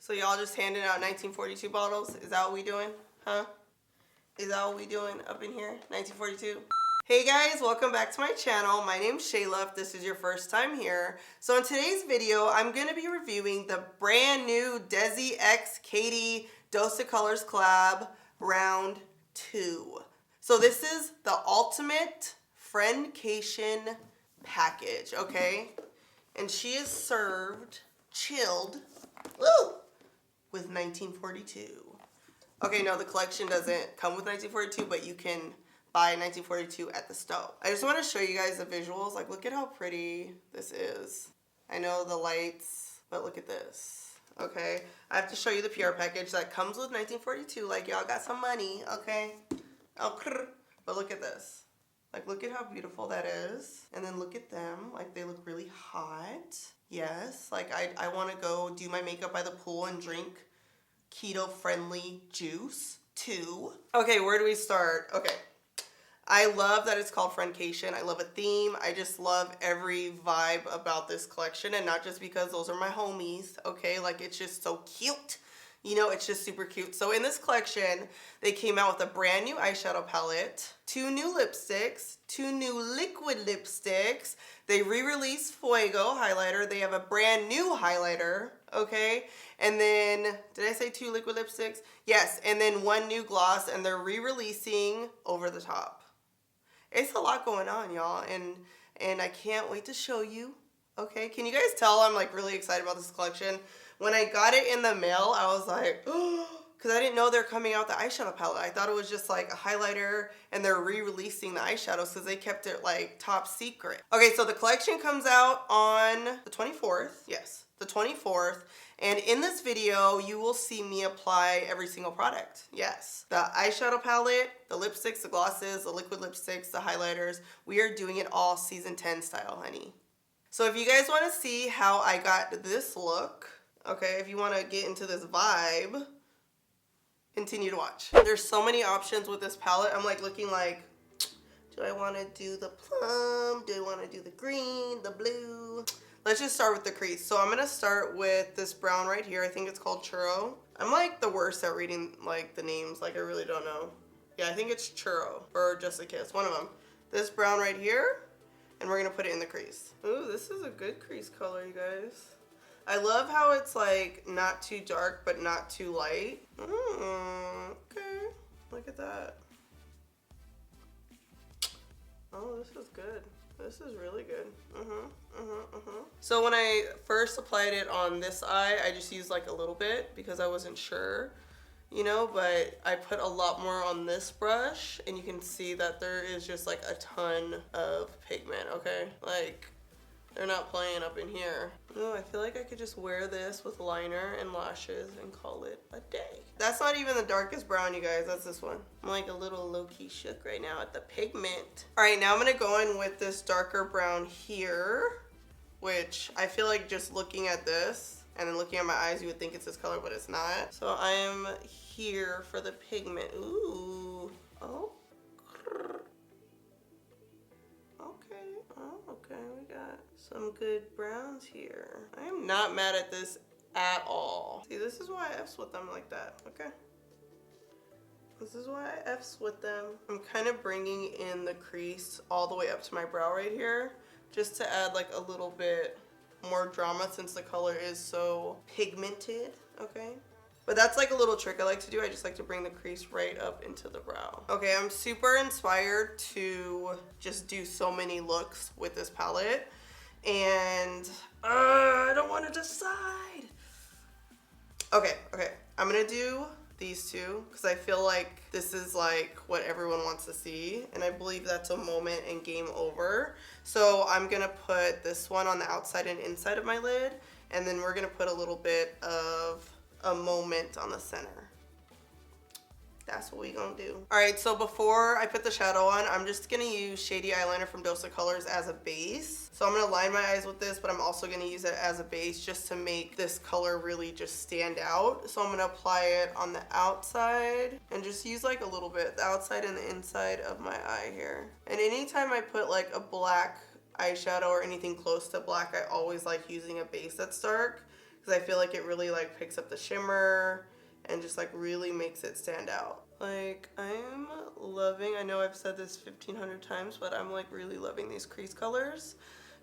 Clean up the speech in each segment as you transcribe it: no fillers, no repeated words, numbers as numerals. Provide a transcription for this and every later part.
So y'all just handing out 1942 bottles? Is that what we doing? Huh? Is that what we doing up in here? 1942? Hey guys, welcome back to my channel. My name's Shayla if this is your first time here. So in today's video, I'm going to be reviewing the brand new Desi X Katy Dose of Colors collab round 2. So this is the ultimate Friendcation package, okay? And she is served chilled, woo, with 1942. Okay, no, the collection doesn't come with 1942, but you can buy 1942 at the store. I just want to show you guys the visuals. Like, look at how pretty this is. I know the lights, but look at this. Okay, I have to show you the PR package that comes with 1942. Like, y'all got some money, okay? Okkurt. But look at this. Like, look at how beautiful that is. And then look at them. Like, they look really hot. Yes, like I want to go do my makeup by the pool and drink keto-friendly juice too. Okay, where do we start? Okay, I love that it's called Friendcation. I love a theme. I just love every vibe about this collection, and not just because those are my homies, okay? Like, it's just so cute. You know, it's just super cute. So in this collection, they came out with a brand new eyeshadow palette, 2 new lipsticks, 2 new liquid lipsticks. They re-released Fuego highlighter. They have a brand new highlighter, okay? And then, did I say 2 liquid lipsticks? Yes, and then 1 new gloss, and they're re-releasing Over the Top. It's a lot going on, y'all, and I can't wait to show you, okay? Can you guys tell I'm, like, really excited about this collection? When I got it in the mail, I was like, oh, because I didn't know they're coming out with the eyeshadow palette. I thought it was just like a highlighter and they're re-releasing the eyeshadows because they kept it like top secret. Okay, so the collection comes out on the 24th. Yes, the 24th. And in this video, you will see me apply every single product. Yes, the eyeshadow palette, the lipsticks, the glosses, the liquid lipsticks, the highlighters. We are doing it all season 10 style, honey. So if you guys want to see how I got this look, okay, if you want to get into this vibe, continue to watch. There's so many options with this palette. I'm like looking like, do I want to do the plum? Do I want to do the green, the blue? Let's just start with the crease. So I'm going to start with this brown right here. I think it's called Churro. I'm like the worst at reading like the names. Like, I really don't know. Yeah, I think it's Churro or Just a Kiss. One of them. This brown right here. And we're going to put it in the crease. Ooh, this is a good crease color, you guys. I love how it's like not too dark but not too light. Okay, look at that. Oh, this is good. This is really good. So when I first applied it on this eye, I just used like a little bit because I wasn't sure, you know, but I put a lot more on this brush and you can see that there is just like a ton of pigment, okay? Like, they're not playing up in here. Oh, I feel like I could just wear this with liner and lashes and call it a day. That's not even the darkest brown, you guys. That's this one. I'm like a little low-key shook right now at the pigment. All right, now I'm gonna go in with this darker brown here, which I feel like just looking at this and then looking at my eyes, you would think it's this color, but it's not. So I am here for the pigment. Ooh, oh. Okay, we got some good browns here. I am not mad at this at all. See, this is why I F's with them like that, okay? This is why I F's with them. I'm kind of bringing in the crease all the way up to my brow right here, just to add like a little bit more drama since the color is so pigmented, okay? But that's like a little trick I like to do. I just like to bring the crease right up into the brow. Okay, I'm super inspired to just do so many looks with this palette. And I don't want to decide. Okay, I'm gonna do these two because I feel like this is like what everyone wants to see. And I believe that's a moment and game over. So I'm gonna put this one on the outside and inside of my lid. And then we're gonna put a little bit of a moment on the center. That's what we gonna do. All right, so before I put the shadow on, I'm just gonna use Shady Eyeliner from Dose of Colors as a base. So I'm gonna line my eyes with this, but I'm also gonna use it as a base just to make this color really just stand out. So I'm gonna apply it on the outside and just use like a little bit, the outside and the inside of my eye here. And anytime I put like a black eyeshadow or anything close to black, I always like using a base that's dark because I feel like it really like picks up the shimmer and just like really makes it stand out. Like, I'm loving, I know I've said this 1,500 times, but I'm like really loving these crease colors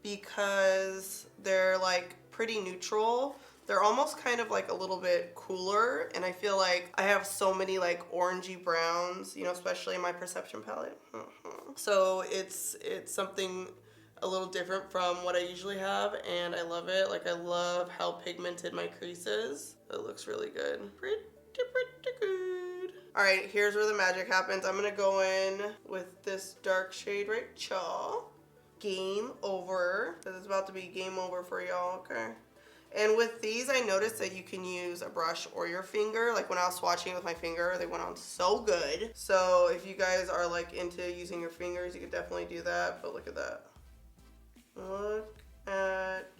because they're like pretty neutral. They're almost kind of like a little bit cooler, and I feel like I have so many like orangey browns, you know, especially in my Perception palette. So it's something a little different from what I usually have, and I love it. Like, I love how pigmented my crease is. It looks really good. Pretty good. All right, here's where the magic happens. I'm gonna go in with this dark shade right chaw. Game over, because it's about to be game over for y'all, okay? And with these, I noticed that you can use a brush or your finger. Like when I was swatching with my finger, they went on so good. So if you guys are like into using your fingers, you could definitely do that. But look at that. Look at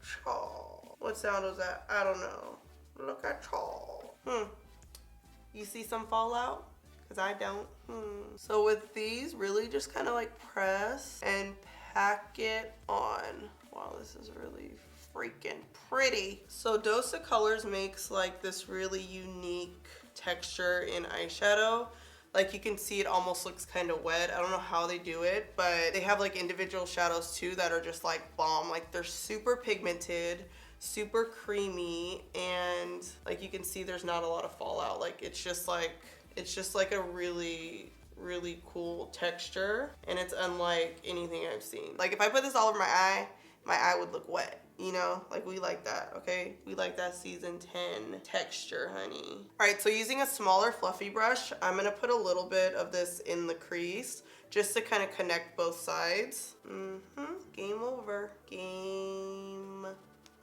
chaw. What sound was that? I don't know. Look at chaw. You see some fallout? Because I don't. So with these, really just kind of like press and pack it on. Wow, this is really freaking pretty. So Dose of Colors makes like this really unique texture in eyeshadow. Like, you can see it almost looks kind of wet. I don't know how they do it, but they have like individual shadows too that are just like bomb. Like, they're super pigmented, super creamy, and like you can see there's not a lot of fallout. Like, it's just like a really cool texture, and it's unlike anything I've seen. Like, if I put this all over my eye would look wet, you know? Like, we like that, okay? We like that season 10 texture, honey. All right, so using a smaller fluffy brush, I'm gonna put a little bit of this in the crease just to kind of connect both sides. Game over. Game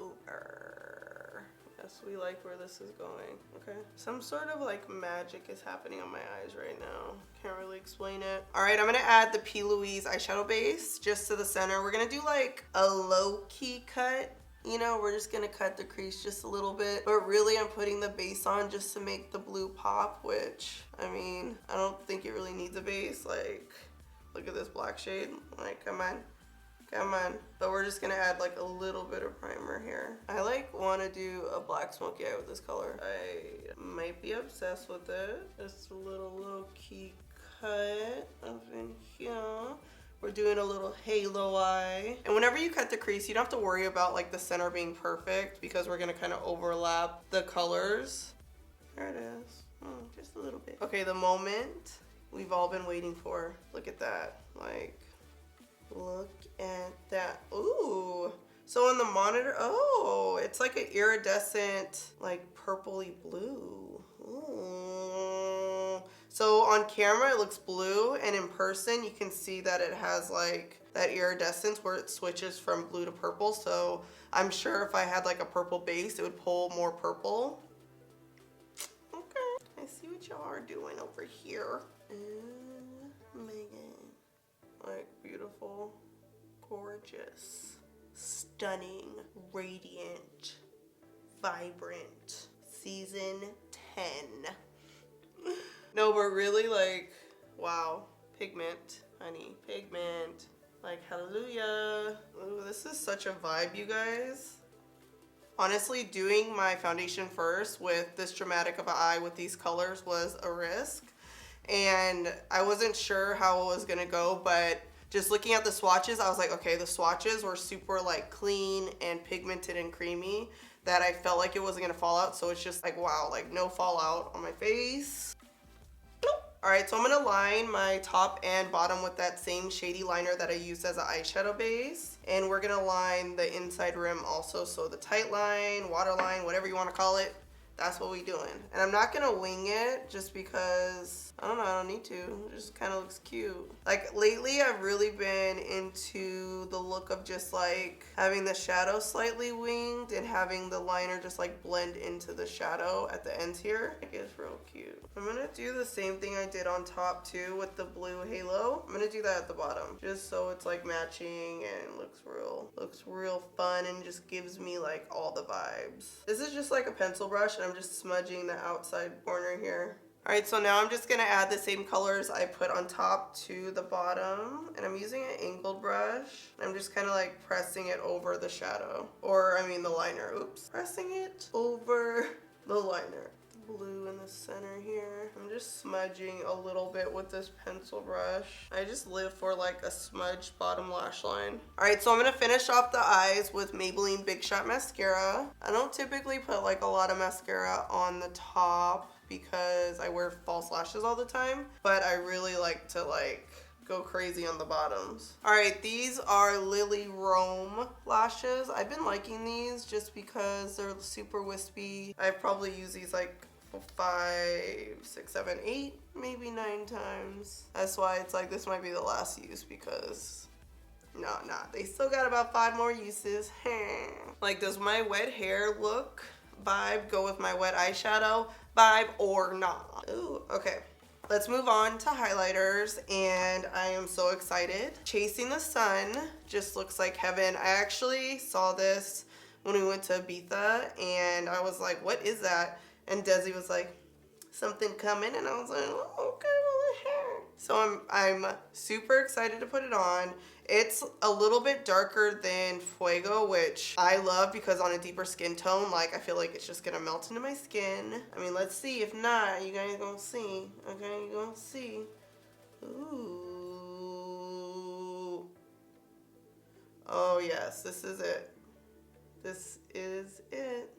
over. Yes, we like where this is going, okay? Some sort of like magic is happening on my eyes right now. Can't really explain it. All right, I'm gonna add the P. Louise eyeshadow base just to the center. We're gonna do like a low-key cut. You know, we're just gonna cut the crease just a little bit, but really I'm putting the base on just to make the blue pop, which, I mean, I don't think it really needs a base. Like, look at this black shade. Like, come on. Come on. But we're just gonna add like a little bit of primer here. I like wanna do a black smoky eye with this color. I might be obsessed with it. Just a little key cut up in here. We're doing a little halo eye. And whenever you cut the crease, you don't have to worry about like the center being perfect because we're gonna kind of overlap the colors. There it is. Just a little bit. Okay, the moment we've all been waiting for. Look at that. Like, look at that. Ooh. So on the monitor, oh, it's like an iridescent, like purpley blue. Ooh. So on camera it looks blue, and in person you can see that it has like that iridescence where it switches from blue to purple. So I'm sure if I had like a purple base, it would pull more purple. Okay, I see what y'all are doing over here. Like, beautiful, gorgeous, stunning, radiant, vibrant, season 10. No, but really, like, wow, pigment, honey, pigment. Like, hallelujah. Ooh, this is such a vibe, you guys. Honestly, doing my foundation first with this dramatic of an eye with these colors was a risk. And I wasn't sure how it was gonna go, but just looking at the swatches, I was like, okay, the swatches were super like clean and pigmented and creamy that I felt like it wasn't gonna fall out. So it's just like, wow, like no fallout on my face. All right, so I'm gonna line my top and bottom with that same shady liner that I used as an eyeshadow base. And we're gonna line the inside rim also. So the tight line, waterline, whatever you wanna call it. That's what we doing. And I'm not gonna wing it just because, I don't know, I don't need to. It just kind of looks cute. Like lately I've really been into the look of just like having the shadow slightly winged and having the liner just like blend into the shadow at the ends here. Like, it's real cute. I'm gonna do the same thing I did on top too with the blue halo. I'm gonna do that at the bottom just so it's like matching and looks real fun and just gives me like all the vibes. This is just like a pencil brush and I'm just smudging the outside corner here. All right, so now I'm just gonna add the same colors I put on top to the bottom, and I'm using an angled brush. I'm just kind of like pressing it over the shadow, or I mean the liner, oops. Pressing it over the liner. Blue in the center here. I'm just smudging a little bit with this pencil brush. I just live for like a smudged bottom lash line. All right, so I'm gonna finish off the eyes with Maybelline Big Shot Mascara. I don't typically put like a lot of mascara on the top because I wear false lashes all the time, but I really like to like go crazy on the bottoms. All right, these are Lily Rome lashes. I've been liking these just because they're super wispy. I've probably used these like 5, 6, 7, 8, maybe 9 times. That's why it's like this might be the last use because nah, they still got about 5 more uses. Like, does my wet hair look vibe go with my wet eyeshadow vibe or not? Ooh, okay. Let's move on to highlighters, and I am so excited. Chasing the Sun just looks like heaven. I actually saw this when we went to Ibiza, and I was like, what is that? And Desi was like, something coming, and I was like, oh, okay, well, so I'm super excited to put it on. It's a little bit darker than Fuego, which I love because on a deeper skin tone, like I feel like it's just gonna melt into my skin. I mean, let's see. If not, you guys gonna see. Okay, you gonna see. Ooh. Oh yes, this is it. This is it.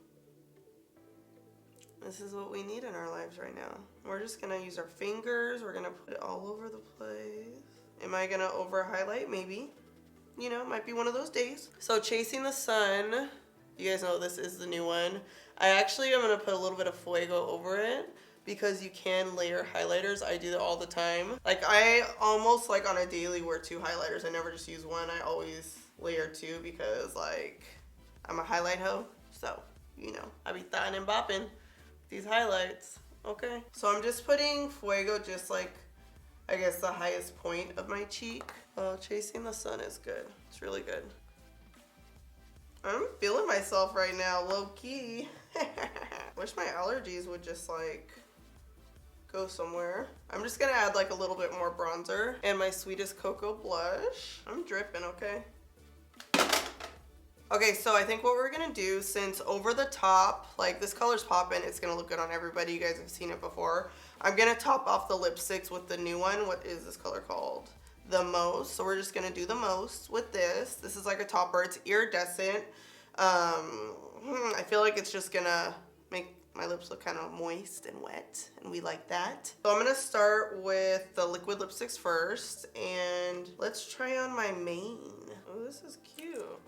This is what we need in our lives right now. We're just gonna use our fingers. We're gonna put it all over the place. Am I gonna over highlight? Maybe. You know, might be one of those days. So Chasing the Sun, you guys know this is the new one. I actually am gonna put a little bit of Fuego over it because you can layer highlighters. I do that all the time. Like I almost like on a daily wear 2 highlighters. I never just use one. I always layer 2 because like I'm a highlight hoe. So, you know, I be thotting and bopping these highlights. Okay. So I'm just putting Fuego just like I guess the highest point of my cheek. Oh, Chasing the Sun is good. It's really good. I'm feeling myself right now, low key. Wish my allergies would just like go somewhere. I'm just gonna add like a little bit more bronzer and my Sweetest Cocoa blush. I'm dripping, okay? Okay, so I think what we're gonna do, since over the top, like this color's popping, it's gonna look good on everybody. You guys have seen it before. I'm gonna top off the lipsticks with the new one. What is this color called? The Most. So we're just gonna do the Most with this. This is like a topper. It's iridescent. I feel like it's just gonna make my lips look kind of moist and wet, and we like that. So I'm gonna start with the liquid lipsticks first, and let's try on my main. Oh, this is cute.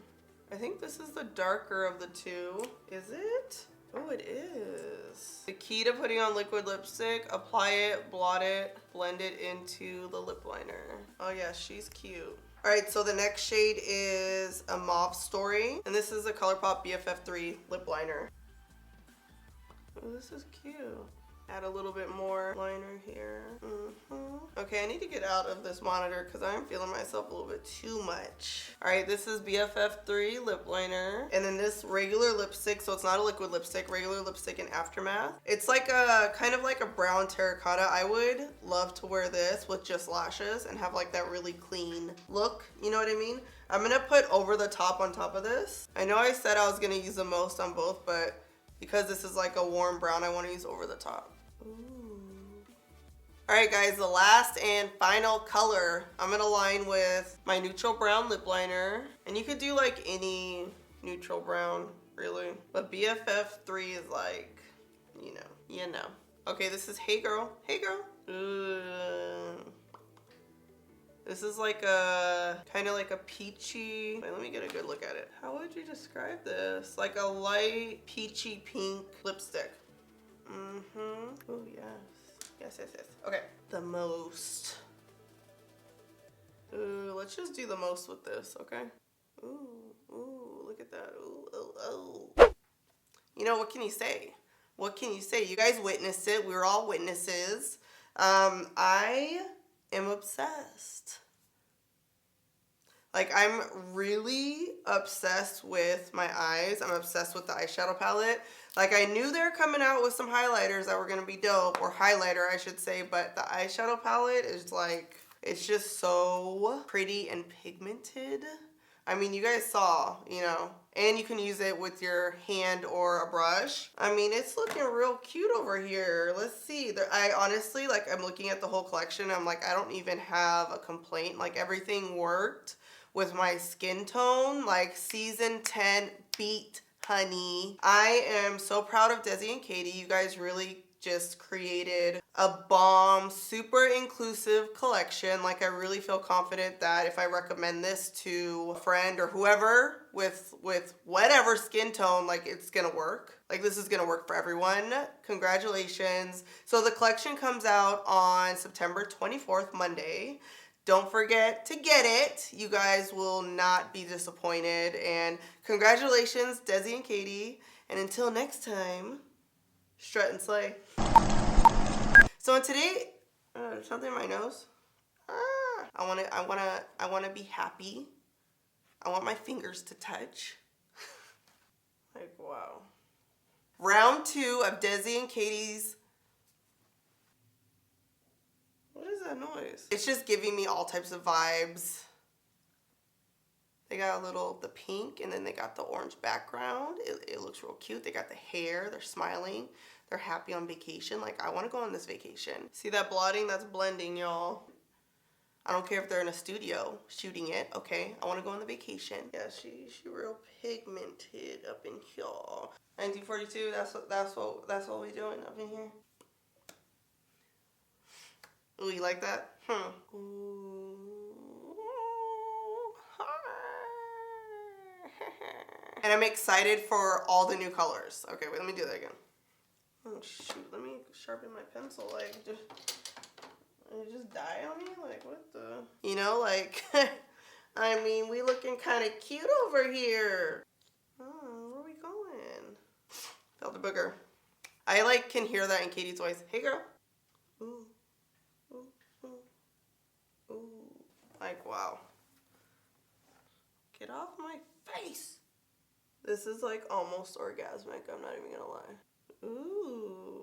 I think this is the darker of the two. Is it? Oh, it is. The key to putting on liquid lipstick, apply it, blot it, blend it into the lip liner. Oh yeah, she's cute. All right, so the next shade is a Mauve Story, and this is a ColourPop BFF3 lip liner. Oh, this is cute. Add a little bit more liner here. Okay, I need to get out of this monitor because I'm feeling myself a little bit too much. All right, this is BFF3 lip liner. And then this regular lipstick, so it's not a liquid lipstick, regular lipstick in Aftermath. It's like a, kind of like a brown terracotta. I would love to wear this with just lashes and have like that really clean look. You know what I mean? I'm gonna put over the top on top of this. I know I said I was gonna use the Most on both, but because this is like a warm brown, I wanna use over the top. All right, guys, the last and final color, I'm gonna line with my neutral brown lip liner. And you could do like any neutral brown, really. But BFF3 is like, you know. Okay, this is Hey Girl. Hey Girl. This is like a, kind of like a peachy, wait, let me get a good look at it. How would you describe this? Like a light peachy pink lipstick. Oh, yes. Yes. Okay. The Most. Ooh, let's just do the Most with this, okay? Ooh, look at that. Ooh. You know, what can you say? What can you say? You guys witnessed it. We were all witnesses. I am obsessed. Like, I'm really obsessed with my eyes. I'm obsessed with the eyeshadow palette. Like, I knew they were coming out with some highlighters that were gonna be dope, or highlighter, I should say, but the eyeshadow palette is like, it's just so pretty and pigmented. I mean, you guys saw, you know, and you can use it with your hand or a brush. I mean, it's looking real cute over here. Let's see. I honestly, like, I'm looking at the whole collection. I'm like, I don't even have a complaint. Like, everything worked with my skin tone. Like, season 10 beat, honey. I am so proud of Desi and Katy. You guys really just created a bomb, super inclusive collection. Like, I really feel confident that if I recommend this to a friend or whoever with whatever skin tone, like, it's gonna work. Like, this is gonna work for everyone. Congratulations. So the collection comes out on September 24th, Monday. Don't forget to get it. You guys will not be disappointed. And congratulations, Desi and Katy. And until next time, strut and slay. So today, something in my nose. I wanna be happy. I want my fingers to touch. Like, wow. Round 2 of Desi and Katy's. What is that noise? It's just giving me all types of vibes. They got the pink, and then they got the orange background. It looks real cute. They got the hair. They're smiling. They're happy on vacation. Like, I want to go on this vacation. See that blotting? That's blending, y'all. I don't care if they're in a studio shooting it. Okay, I want to go on the vacation. Yeah, she real pigmented up in here. 1942. That's what we doing up in here. Ooh, you like that? Ooh. And I'm excited for all the new colors. Okay, wait, let me do that again. Oh shoot, let me sharpen my pencil. Like, did it just die on me? Like, what the? You know, like, I mean, we looking kind of cute over here. Oh, where are we going? Felt the booger. I, like, can hear that in Katy's voice. Hey, girl. Ooh. Ooh, ooh, ooh. Like, wow. Get off my face. This is like almost orgasmic, I'm not even gonna lie. Ooh.